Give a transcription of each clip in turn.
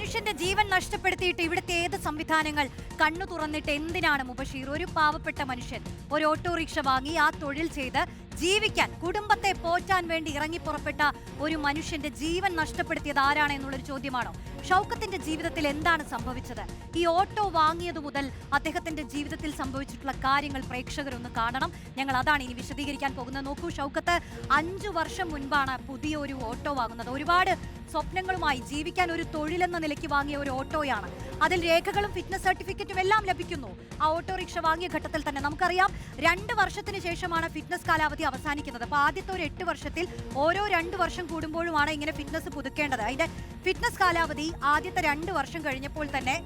മനുഷ്യന്റെ ജീവൻ നഷ്ടപ്പെടുത്തിയിട്ട് ഇവിടുത്തെ ഏത് സംവിധാനങ്ങൾ കണ്ണു തുറന്നിട്ട് എന്തിനാണ് മുബഷീർ? ഒരു പാവപ്പെട്ട മനുഷ്യൻ ഒരു ഓട്ടോറിക്ഷ വാങ്ങി ആ തൊഴിൽ ചെയ്ത് ജീവിക്കാൻ, കുടുംബത്തെ പോറ്റാൻ വേണ്ടി ഇറങ്ങി പുറപ്പെട്ട ഒരു മനുഷ്യന്റെ ജീവൻ നഷ്ടപ്പെടുത്തിയത് ആരാണ് എന്നുള്ളൊരു ചോദ്യമാണോ? ഷൗക്കത്തിന്റെ ജീവിതത്തിൽ എന്താണ് സംഭവിച്ചത്? ഈ ഓട്ടോ വാങ്ങിയതു മുതൽ അദ്ദേഹത്തിന്റെ ജീവിതത്തിൽ സംഭവിച്ചിട്ടുള്ള കാര്യങ്ങൾ പ്രേക്ഷകരൊന്ന് കാണണം. ഞങ്ങൾ അതാണ് ഇനി വിശദീകരിക്കാൻ പോകുന്നത്. നോക്കൂ, ഷൗക്കത്ത് 5 വർഷം മുൻപാണ് പുതിയ ഒരു ഓട്ടോ വാങ്ങുന്നത്. ഒരുപാട് സ്വപ്നങ്ങളുമായി ജീവിക്കാൻ ഒരു തൊഴിലെന്ന നിലയ്ക്ക് വാങ്ങിയ ഒരു ഓട്ടോയാണ്. അതിൽ രേഖകളും ഫിറ്റ്നസ് സർട്ടിഫിക്കറ്റും എല്ലാം ലഭിക്കുന്നു. ആ ഓട്ടോറിക്ഷ വാങ്ങിയ ഘട്ടത്തിൽ തന്നെ നമുക്കറിയാം 2 വർഷത്തിന് ശേഷമാണ് ഫിറ്റ്നസ് കാലാവധി അവസാനിക്കുന്നത്. അപ്പോൾ ആദ്യത്തെ ഒരു 8 വർഷത്തിൽ ഓരോ 2 വർഷം കൂടുമ്പോഴുമാണ് ഇങ്ങനെ ഫിറ്റ്നസ് പുതുക്കേണ്ടത്. അതിന്റെ ഫിറ്റ്നസ് കാലാവധി ആദ്യത്തെ 2 വർഷം കഴിഞ്ഞപ്പോൾ തന്നെ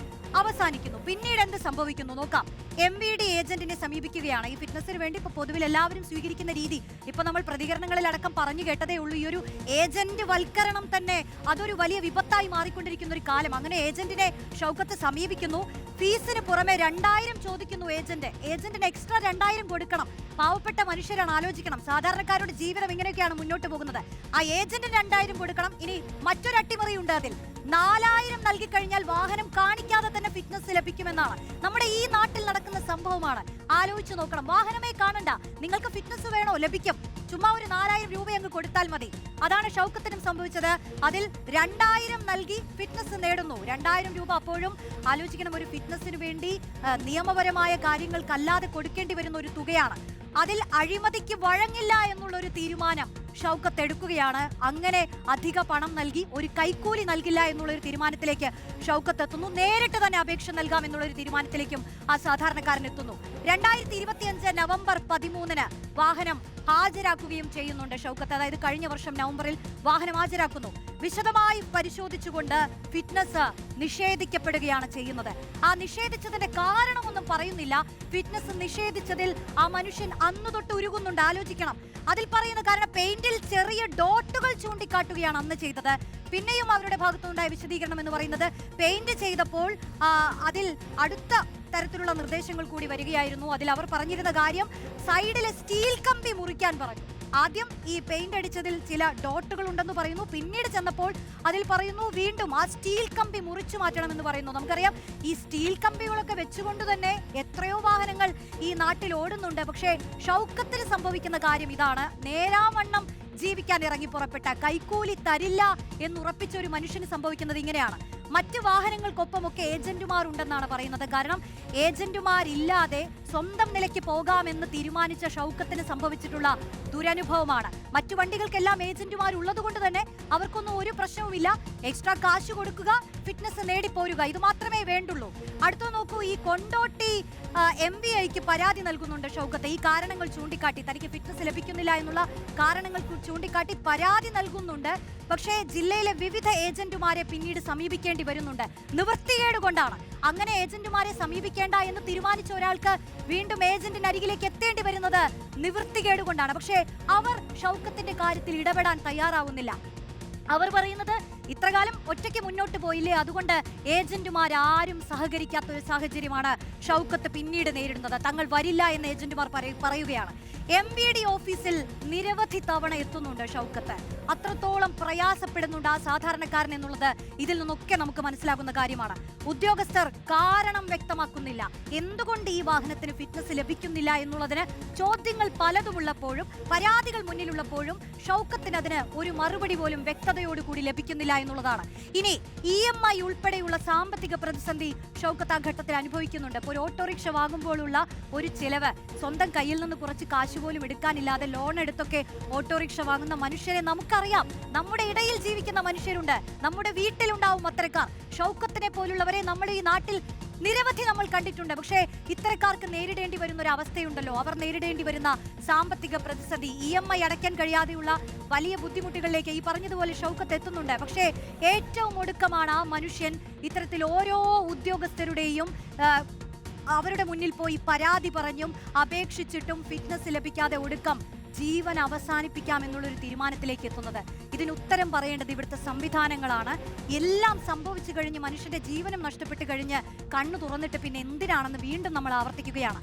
അവസാനിക്കുന്നു. പിന്നീട് എന്ത് സംഭവിക്കുന്നു നോക്കാം. MVD ഏജന്റിനെ സമീപിക്കുകയാണ്. ഈ ഫിറ്റ്നസിന് വേണ്ടി ഇപ്പോൾ പൊതുവിൽ എല്ലാവരും സ്വീകരിക്കുന്ന രീതി ഇപ്പോൾ നമ്മൾ പ്രതികരണങ്ങളിലടക്കം പറഞ്ഞു കേട്ടതേ ഉള്ളൂ. ഈ ഒരു ഏജന്റ് വൽക്കരണം തന്നെ അതൊരു വലിയ വിപത്തായി മാറിക്കൊണ്ടിരിക്കുന്ന ഒരു കാലം. അങ്ങനെ ഏജന്റിനെ ഷൗക്കത്ത് സമീപിക്കുന്നു. ഫീസിന് പുറമെ 2000 ചോദിക്കുന്നു ഏജന്റിന് എക്സ്ട്രാ 2000 കൊടുക്കണം. പാവപ്പെട്ട മനുഷ്യരാണ്, ആലോചിക്കണം. സാധാരണക്കാരുടെ ജീവിതം ഇങ്ങനെയൊക്കെയാണ് മുന്നോട്ട് പോകുന്നത്. ആ ഏജന്റിന് 2000 കൊടുക്കണം. ഇനി മറ്റൊരു അട്ടിമറിയുണ്ട്. അതിൽ 4000 നൽകി കഴിഞ്ഞാൽ വാഹനം കാണിക്കാതെ തന്നെ ഫിറ്റ്നസ് ലഭിക്കുമെന്നാണ്. നമ്മുടെ ഈ നാട്ടിൽ നടക്കുന്ന സംഭവമാണ്. ആലോചിച്ച് നോക്കണം. വാഹനമേ കാണണ്ട, നിങ്ങൾക്ക് ഫിറ്റ്നസ് വേണോ? ലഭിക്കും. ചുമ്മാ ഒരു 4000 രൂപ അങ്ങ് കൊടുത്താൽ മതി. അതാണ് ഷൗക്കത്തിനും സംഭവിച്ചത്. അതിൽ 2000 നൽകി ഫിറ്റ്നസ് നേടുന്നു. 2000 രൂപ അപ്പോഴും ആലോചിക്കണം, ഒരു ഫിറ്റ്നസിന് വേണ്ടി നിയമപരമായ കാര്യങ്ങൾക്കല്ലാതെ കൊടുക്കേണ്ടി വരുന്ന ഒരു തുകയാണ്. അതിൽ അഴിമതിക്ക് വഴങ്ങില്ല എന്നുള്ളൊരു തീരുമാനം ഷൗക്കത്ത് എടുക്കുകയാണ്. അങ്ങനെ അധിക പണം നൽകി ഒരു കൈക്കൂലി നൽകില്ല എന്നുള്ളൊരു തീരുമാനത്തിലേക്ക് ഷൗക്കത്ത് എത്തുന്നു. നേരിട്ട് തന്നെ അപേക്ഷ നൽകാം എന്നുള്ളൊരു തീരുമാനത്തിലേക്കും ആ സാധാരണക്കാരൻ എത്തുന്നു. 2025 നവംബർ 13 വാഹനം ഹാജരാക്കുകയും ചെയ്യുന്നുണ്ട് ഷൗക്കത്ത്. അതായത് കഴിഞ്ഞ വർഷം നവംബറിൽ വാഹനം ഹാജരാക്കുന്നു. വിശദമായി പരിശോധിച്ചുകൊണ്ട് ഫിറ്റ്നസ് നിഷേധിക്കപ്പെടുകയാണ് ചെയ്യുന്നത്. ആ നിഷേധിച്ചതിന്റെ കാരണമൊന്നും പറയുന്നില്ല. ഫിറ്റ്നസ് നിഷേധിച്ചതിൽ ആ മനുഷ്യൻ അന്നു തൊട്ട് ഉരുകുന്നുണ്ട്. ആലോചിക്കണം. അതിൽ പറയുന്ന കാരണം പെയിന്റിൽ ചെറിയ ഡോട്ടുകൾ ചൂണ്ടിക്കാട്ടുകയാണ് അന്ന് ചെയ്തത്. പിന്നെയും അവരുടെ ഭാഗത്തുണ്ടായ വിശദീകരണം എന്ന് പറയുന്നത് പെയിന്റ് ചെയ്തപ്പോൾ അതിൽ അടുത്ത തരത്തിലുള്ള നിർദ്ദേശങ്ങൾ കൂടി വരികയായിരുന്നു. അതിൽ അവർ പറഞ്ഞിരുന്ന കാര്യം സൈഡിലെ സ്റ്റീൽ കമ്പി മുറിക്കാൻ പറഞ്ഞു. ആദ്യം ഈ പെയിന്റ് അടിച്ചതിൽ ചില ഡോട്ടുകൾ ഉണ്ടെന്ന് പറയുന്നു. പിന്നീട് ചെന്നപ്പോൾ അതിൽ പറയുന്നു വീണ്ടും ആ സ്റ്റീൽ കമ്പി മുറിച്ചു മാറ്റണമെന്ന് പറയുന്നു. നമുക്കറിയാം ഈ സ്റ്റീൽ കമ്പികളൊക്കെ വെച്ചുകൊണ്ട് തന്നെ എത്രയോ വാഹനങ്ങൾ ഈ നാട്ടിൽ ഓടുന്നുണ്ട്. പക്ഷേ ഷൗക്കത്തിന് സംഭവിക്കുന്ന കാര്യം ഇതാണ്. നേരാവണ്ണം ജീവിക്കാൻ ഇറങ്ങി പുറപ്പെട്ട, കൈക്കൂലി തരില്ല എന്നുറപ്പിച്ച ഒരു മനുഷ്യന് സംഭവിക്കുന്നത് ഇങ്ങനെയാണ്. മറ്റ് വാഹനങ്ങൾക്കൊപ്പമൊക്കെ ഏജന്റുമാരുണ്ടെന്നാണ് പറയുന്നത്. കാരണം ഏജന്റുമാരില്ലാതെ സ്വന്തം നിലയ്ക്ക് പോകാമെന്ന് തീരുമാനിച്ച ഷൗക്കത്തിന് സംഭവിച്ചിട്ടുള്ള ദുരനുഭവമാണ്. മറ്റു വണ്ടികൾക്കെല്ലാം ഏജന്റുമാരുള്ളത് കൊണ്ട് തന്നെ അവർക്കൊന്നും ഒരു പ്രശ്നവുമില്ല. എക്സ്ട്രാ കാശ് കൊടുക്കുക, ഫിറ്റ്നസ് നേടിപ്പോരുക, ഇത് മാത്രമേ വേണ്ടുള്ളൂ. അടുത്ത നോക്കൂ, ഈ കൊണ്ടോട്ടി MVIക്ക് പരാതി നൽകുന്നുണ്ട് ഷൗക്കത്ത്. ഈ കാരണങ്ങൾ ചൂണ്ടിക്കാട്ടി, തനിക്ക് ഫിറ്റ്നസ് ലഭിക്കുന്നില്ല എന്നുള്ള കാരണങ്ങൾ ചൂണ്ടിക്കാട്ടി പരാതി നൽകുന്നുണ്ട്. പക്ഷേ ജില്ലയിലെ വിവിധ ഏജന്റുമാരെ പിന്നീട് സമീപിക്കേണ്ടി വരുന്നുണ്ട്. നിവൃത്തികേട് കൊണ്ടാണ്. അങ്ങനെ ഏജന്റുമാരെ സമീപിക്കേണ്ട എന്ന് തീരുമാനിച്ച ഒരാൾക്ക് വീണ്ടും ഏജന്റിന് അരികിലേക്ക് എത്തേണ്ടി വരുന്നത് നിവൃത്തികേട് കൊണ്ടാണ്. പക്ഷേ അവർ ഷൗക്കത്തിന്റെ കാര്യത്തിൽ ഇടപെടാൻ തയ്യാറാവുന്നില്ല. അവർ പറയുന്നത് ഇത്രകാലം ഒറ്റയ്ക്ക് മുന്നോട്ട് പോയില്ലേ, അതുകൊണ്ട് ഏജന്റുമാരാരും സഹകരിക്കാത്തൊരു സാഹചര്യമാണ് ഷൗക്കത്ത് പിന്നീട് നേരിടുന്നത്. തങ്ങൾ വരില്ല എന്ന് ഏജന്റുമാർ പറയുകയാണ്. MVD ഓഫീസിൽ നിരവധി തവണ എത്തുന്നുണ്ട് ഷൗക്കത്ത്. അത്രത്തോളം പ്രയാസപ്പെടുന്നുണ്ട് ആ സാധാരണക്കാരൻ എന്നുള്ളത് ഇതിൽ നിന്നൊക്കെ നമുക്ക് മനസ്സിലാകുന്ന കാര്യമാണ്. ഉദ്യോഗസ്ഥർ കാരണം വ്യക്തമാക്കുന്നില്ല. എന്തുകൊണ്ട് ഈ വാഹനത്തിന് ഫിറ്റ്നസ് ലഭിക്കുന്നില്ല എന്നുള്ളതിന് ചോദ്യങ്ങൾ പലതുമുള്ളപ്പോഴും പരാതികൾ മുന്നിലുള്ളപ്പോഴും ഷൗക്കത്തിന് അതിന് ഒരു മറുപടി പോലും വ്യക്തതയോടുകൂടി ലഭിക്കുന്നില്ല എന്നുള്ളതാണ്. ഇനി EMI ഉൾപ്പെടെയുള്ള സാമ്പത്തിക പ്രതിസന്ധി ഷൗക്കത്ത് ആ ഘട്ടത്തിൽ അനുഭവിക്കുന്നുണ്ട്. ഇപ്പോൾ ഒരു ഓട്ടോറിക്ഷ വാങ്ങുമ്പോഴുള്ള ഒരു ചിലവ്, സ്വന്തം കയ്യിൽ നിന്ന് കുറച്ച് കാശ് പോലും എടുക്കാനില്ലാതെ ലോൺ എടുത്തൊക്കെ ഓട്ടോറിക്ഷ വാങ്ങുന്ന മനുഷ്യരെ നമുക്കറിയാം. നമ്മുടെ ഇടയിൽ ജീവിക്കുന്ന മനുഷ്യരുണ്ട്, നമ്മുടെ വീട്ടിലുണ്ടാവും അത്തരക്കാർ. ഷൗക്കത്തിനെ പോലുള്ളവരെ നമ്മൾ ഈ നാട്ടിൽ നിരവധി നമ്മൾ കണ്ടിട്ടുണ്ട്. പക്ഷേ ഇത്തരക്കാർക്ക് നേരിടേണ്ടി വരുന്ന ഒരു അവസ്ഥയുണ്ടല്ലോ. അവർ നേരിടേണ്ടി വരുന്ന സാമ്പത്തിക പ്രതിസന്ധി, EMI അടയ്ക്കാൻ കഴിയാതെയുള്ള വലിയ ബുദ്ധിമുട്ടുകളിലേക്ക് ഈ പറഞ്ഞതുപോലെ ഷൗക്കത്ത് എത്തുന്നുണ്ട്. പക്ഷേ ഏറ്റവും ഒടുക്കമാണ് ആ മനുഷ്യൻ ഇത്തരത്തിൽ ഓരോ ഉദ്യോഗസ്ഥരുടെയും അവരുടെ മുന്നിൽ പോയി പരാതി പറഞ്ഞും അപേക്ഷിച്ചിട്ടും ഫിറ്റ്നസ് ലഭിക്കാതെ ഒടുക്കം ജീവൻ അവസാനിപ്പിക്കാം എന്നുള്ളൊരു തീരുമാനത്തിലേക്ക് എത്തുന്നത്. ഇതിന് ഉത്തരം പറയേണ്ടത് ഇവിടുത്തെ സംവിധാനങ്ങളാണ്. എല്ലാം സംഭവിച്ചു കഴിഞ്ഞ് മനുഷ്യന്റെ ജീവനം നഷ്ടപ്പെട്ട് കഴിഞ്ഞ് കണ്ണു തുറന്നിട്ട് പിന്നെ എന്തിനാണെന്ന് വീണ്ടും നമ്മൾ ആവർത്തിക്കുകയാണ്.